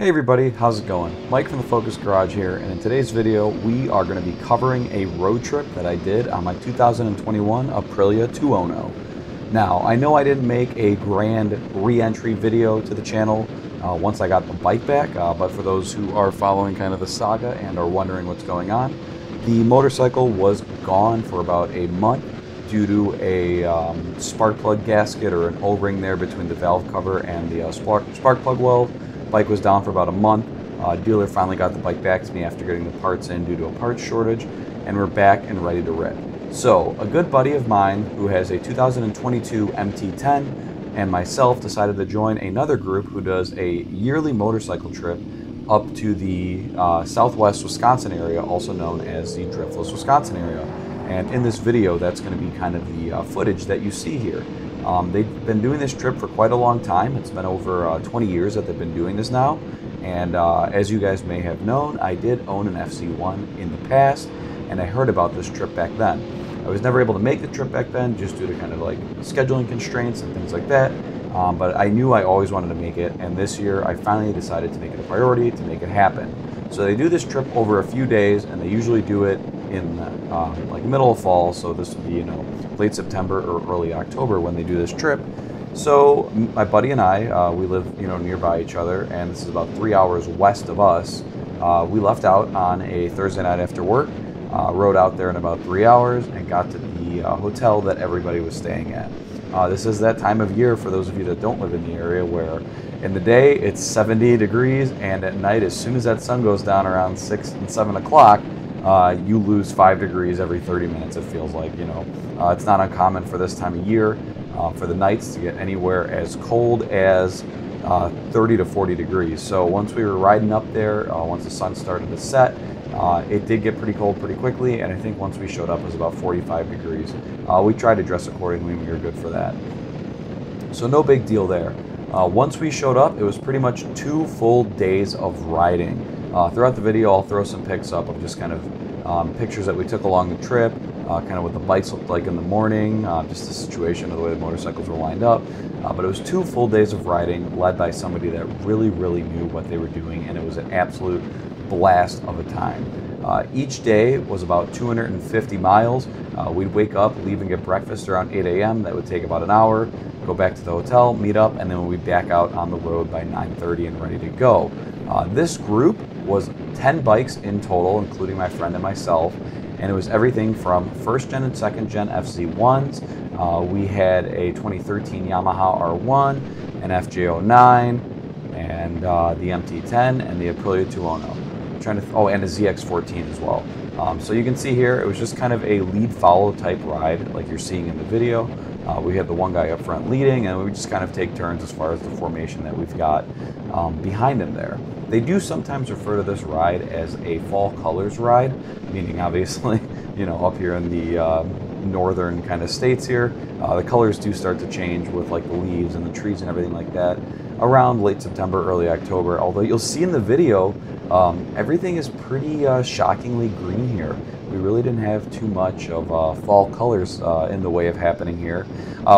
Hey everybody, how's it going? Mike from the Focus Garage here, and in today's video we are going to be covering a road trip that I did on my 2021 Aprilia Tuono. Now, I know I didn't make a grand re-entry video to the channel once I got the bike back, but for those who are following kind of the saga and are wondering what's going on, the motorcycle was gone for about a month due to a spark plug gasket or an O-ring there between the valve cover and the spark plug weld. Bike was down for about a month. Dealer finally got the bike back to me after getting the parts in due to a parts shortage, and we're back and ready to rip. So a good buddy of mine who has a 2022 MT10 and myself decided to join another group who does a yearly motorcycle trip up to the southwest Wisconsin area, also known as the Driftless Wisconsin area. And in this video, that's going to be kind of the footage that you see here. They've been doing this trip for quite a long time. It's been over 20 years that they've been doing this now. And as you guys may have known, I did own an FC1 in the past, and I heard about this trip back then. I was never able to make the trip back then just due to kind of like scheduling constraints and things like that. But I knew I always wanted to make it, and this year I finally decided to make it a priority to make it happen. So they do this trip over a few days, and they usually do it in like middle of fall, so this would be late September or early October when they do this trip. So my buddy and I, we live nearby each other, and this is about 3 hours west of us. We left out on a Thursday night after work, rode out there in about 3 hours, and got to the hotel that everybody was staying at. This is that time of year, for those of you that don't live in the area, where in the day it's 70 degrees, and at night, as soon as that sun goes down around 6 and 7 o'clock, you lose 5 degrees every 30 minutes, it feels like. It's not uncommon for this time of year for the nights to get anywhere as cold as 30 to 40 degrees. So once we were riding up there, once the sun started to set, it did get pretty cold pretty quickly, and I think once we showed up it was about 45 degrees. We tried to dress accordingly, and we were good for that. So no big deal there. Once we showed up, it was pretty much 2 full days of riding. Throughout the video, I'll throw some pics up of just kind of pictures that we took along the trip, kind of what the bikes looked like in the morning, just the situation of the way the motorcycles were lined up. But it was 2 full days of riding, led by somebody that really knew what they were doing, and it was an absolute blast of a time. Each day was about 250 miles. We'd wake up, leave and get breakfast around 8 a.m. That would take about an hour, go back to the hotel, meet up, and then we'd be back out on the road by 9:30 and ready to go. This group was 10 bikes in total, including my friend and myself, and it was everything from first gen and second gen FC1s. We had a 2013 Yamaha R1, an FJ09, and the MT10, and the Aprilia Tuono. And a ZX14 as well. So you can see here, it was just kind of a lead-follow type ride, like you're seeing in the video. We had the one guy up front leading, and we just kind of take turns as far as the formation that we've got behind him there. They do sometimes refer to this ride as a fall colors ride, meaning obviously, up here in the northern kind of states here, the colors do start to change with like the leaves and the trees and everything like that around late September, early October. Although you'll see in the video, everything is pretty shockingly green here. We really didn't have too much of fall colors in the way of happening here,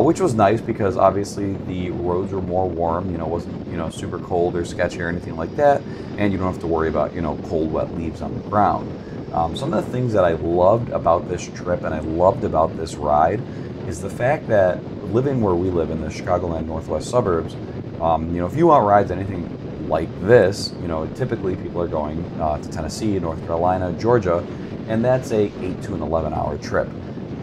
which was nice because obviously the roads were more warm. It wasn't super cold or sketchy or anything like that, and you don't have to worry about cold, wet leaves on the ground. Some of the things that I loved about this trip and I loved about this ride is the fact that living where we live in the Chicagoland Northwest suburbs, if you want rides anything like this, typically people are going to Tennessee, North Carolina, Georgia, and that's a 8 to an 11-hour trip.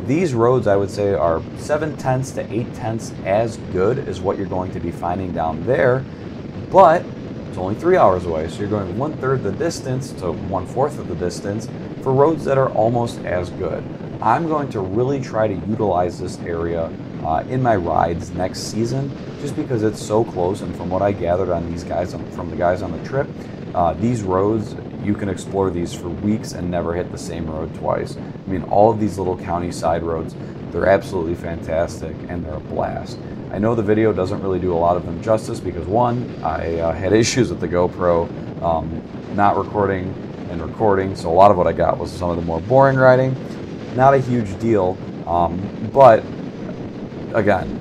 These roads, I would say, are 7/10 to 8/10 as good as what you're going to be finding down there, but it's only 3 hours away, so you're going 1/3 the distance to 1/4 of the distance for roads that are almost as good. I'm going to really try to utilize this area in my rides next season, just because it's so close, and from what I gathered on these guys, from the guys on the trip, these roads, you can explore these for weeks and never hit the same road twice. I mean, all of these little county side roads, they're absolutely fantastic, and they're a blast. I know the video doesn't really do a lot of them justice because, one, I had issues with the GoPro not recording and recording, so a lot of what I got was some of the more boring riding. Not a huge deal, but again,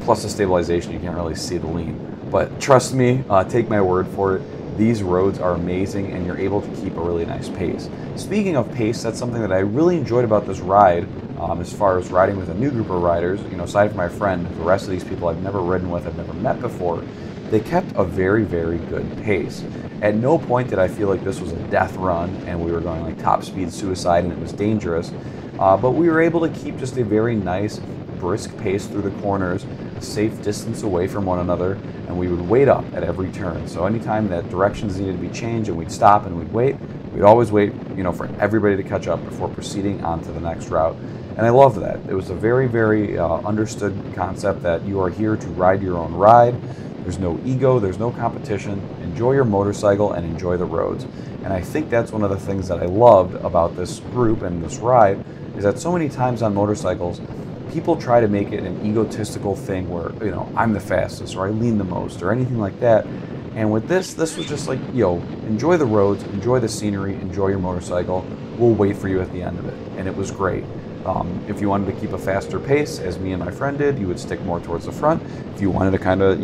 plus the stabilization, you can't really see the lean. But trust me, take my word for it, these roads are amazing and you're able to keep a really nice pace. Speaking of pace, that's something that I really enjoyed about this ride. As far as riding with a new group of riders, aside from my friend, the rest of these people I've never ridden with, I've never met before, they kept a very, very good pace. At no point did I feel like this was a death run and we were going like top speed suicide and it was dangerous, but we were able to keep just a very nice, brisk pace through the corners, a safe distance away from one another, and we would wait up at every turn. So anytime that directions needed to be changed and we'd stop and we'd wait, we'd always wait, for everybody to catch up before proceeding on to the next route. And I loved that. It was a very, very understood concept that you are here to ride your own ride. There's no ego, there's no competition. Enjoy your motorcycle and enjoy the roads. And I think that's one of the things that I loved about this group and this ride, is that so many times on motorcycles, people try to make it an egotistical thing where, I'm the fastest or I lean the most or anything like that. And with this was just like, enjoy the roads, enjoy the scenery, enjoy your motorcycle. We'll wait for you at the end of it. And it was great. If you wanted to keep a faster pace, as me and my friend did, you would stick more towards the front. If you wanted to kind of,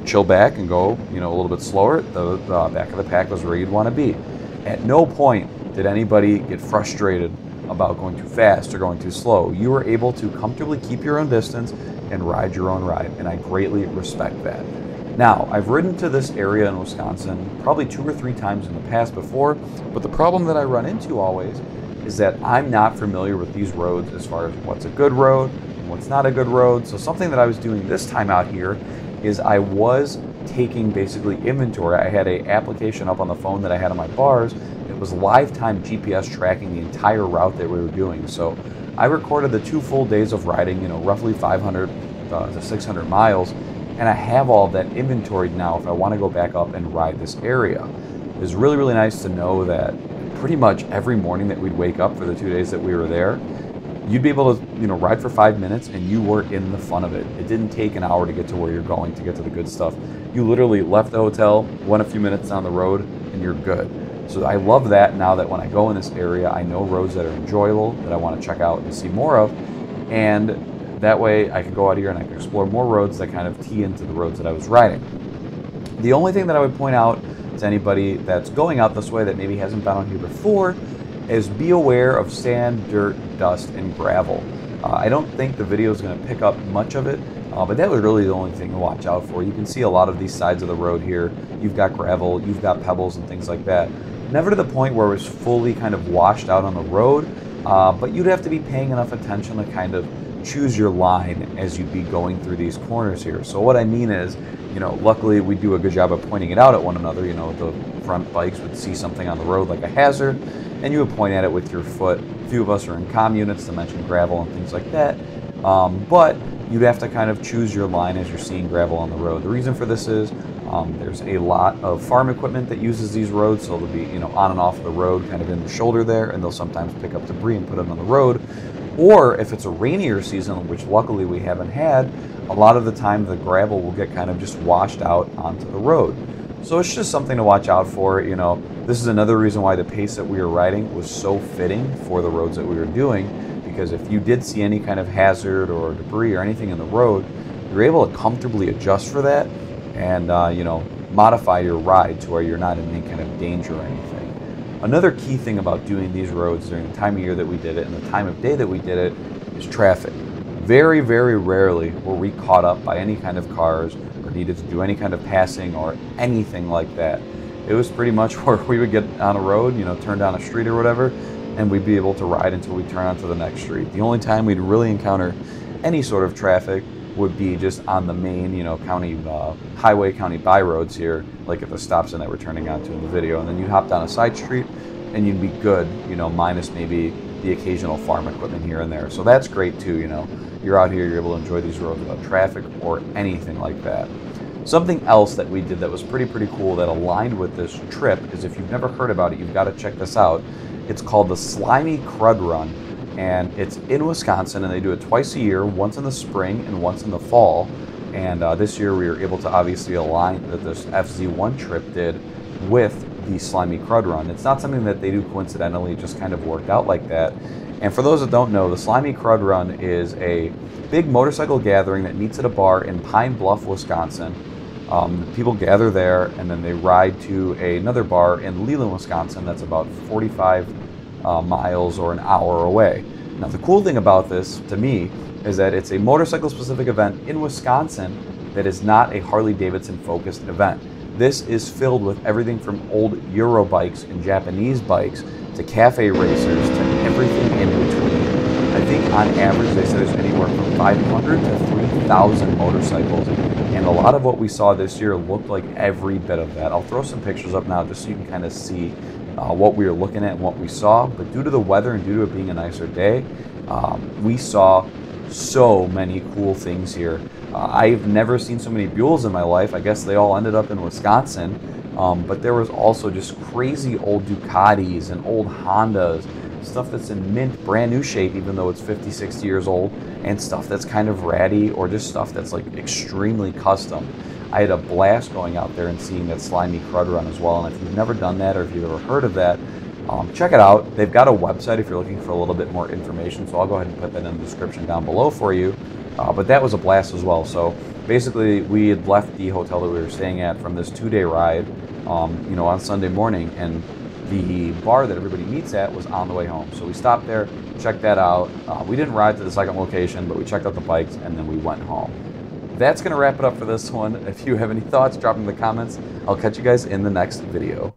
chill back and go, a little bit slower, the back of the pack was where you'd want to be. At no point did anybody get frustrated about going too fast or going too slow. You were able to comfortably keep your own distance and ride your own ride, and I greatly respect that. Now, I've ridden to this area in Wisconsin probably 2 or 3 times in the past before, but the problem that I run into always is that I'm not familiar with these roads as far as what's a good road and what's not a good road. So something that I was doing this time out here is I was taking basically inventory. I had an application up on the phone that I had on my bars. It was live time GPS tracking the entire route that we were doing. So I recorded the 2 full days of riding, roughly 500 to 600 miles. And I have all of that inventoried now if I want to go back up and ride this area. It was really, really nice to know that pretty much every morning that we'd wake up for the 2 days that we were there, you'd be able to, ride for 5 minutes and you were in the fun of it. It didn't take an hour to get to where you're going, to get to the good stuff. You literally left the hotel, went a few minutes down the road, and you're good. So I love that now that when I go in this area, I know roads that are enjoyable, that I want to check out and see more of. And that way I can go out here and I can explore more roads that kind of tee into the roads that I was riding. The only thing that I would point out to anybody that's going out this way that maybe hasn't been on here before is be aware of sand, dirt, dust, and gravel. I don't think the video is going to pick up much of it, but that was really the only thing to watch out for. You can see a lot of these sides of the road here. You've got gravel, you've got pebbles and things like that. Never to the point where it was fully kind of washed out on the road, but you'd have to be paying enough attention to kind of choose your line as you'd be going through these corners here. So what I mean is, luckily we do a good job of pointing it out at one another. The front bikes would see something on the road like a hazard, and you would point at it with your foot. A few of us are in comm units to mention gravel and things like that, but you'd have to kind of choose your line as you're seeing gravel on the road. The reason for this is there's a lot of farm equipment that uses these roads, so they'll be on and off the road, kind of in the shoulder there, and they'll sometimes pick up debris and put it on the road. Or if it's a rainier season, which luckily we haven't had, a lot of the time the gravel will get kind of just washed out onto the road. So it's just something to watch out for. This is another reason why the pace that we were riding was so fitting for the roads that we were doing, because if you did see any kind of hazard or debris or anything in the road, you're able to comfortably adjust for that and modify your ride to where you're not in any kind of danger or anything. Another key thing about doing these roads during the time of year that we did it and the time of day that we did it is traffic. Very, very rarely were we caught up by any kind of cars or needed to do any kind of passing or anything like that. It was pretty much where we would get on a road, turn down a street or whatever, and we'd be able to ride until we turn onto the next street. The only time we'd really encounter any sort of traffic would be just on the main, county highway, county by roads here, like at the stop sign that we're turning onto in the video. And then you hop down a side street and you'd be good, minus maybe the occasional farm equipment here and there. So that's great too, You're out here, you're able to enjoy these roads without traffic or anything like that. Something else that we did that was pretty cool that aligned with this trip is, if you've never heard about it, you've got to check this out. It's called the Slimey Crud Run. And it's in Wisconsin, and they do it twice a year, once in the spring and once in the fall. And this year we were able to obviously align that this FZ1 trip did with the Slimey Crud Run. It's not something that they do coincidentally, it just kind of worked out like that. And for those that don't know, the Slimey Crud Run is a big motorcycle gathering that meets at a bar in Pine Bluff, Wisconsin. People gather there, and then they ride to another bar in Leland, Wisconsin that's about 45 miles or an hour away. Now, the cool thing about this, to me, is that it's a motorcycle-specific event in Wisconsin that is not a Harley-Davidson-focused event. This is filled with everything from old Euro bikes and Japanese bikes to cafe racers to everything in between. I think on average they said there's anywhere from 500 to 3,000 motorcycles, and a lot of what we saw this year looked like every bit of that. I'll throw some pictures up now just so you can kind of see what we were looking at and what we saw, but due to the weather and due to it being a nicer day, we saw so many cool things here. I've never seen so many Buells in my life. I guess they all ended up in Wisconsin, but there was also just crazy old Ducatis and old Hondas, stuff that's in mint brand new shape even though it's 50, 60 years old, and stuff that's kind of ratty or just stuff that's like extremely custom. I had a blast going out there and seeing that Slimey Crud Run as well, and if you've never done that or if you've ever heard of that, check it out. They've got a website if you're looking for a little bit more information, so I'll go ahead and put that in the description down below for you. But that was a blast as well. So basically, we had left the hotel that we were staying at from this 2-day ride, on Sunday morning, and the bar that everybody meets at was on the way home. So we stopped there, checked that out. We didn't ride to the second location, but we checked out the bikes, and then we went home. That's going to wrap it up for this one. If you have any thoughts, drop them in the comments. I'll catch you guys in the next video.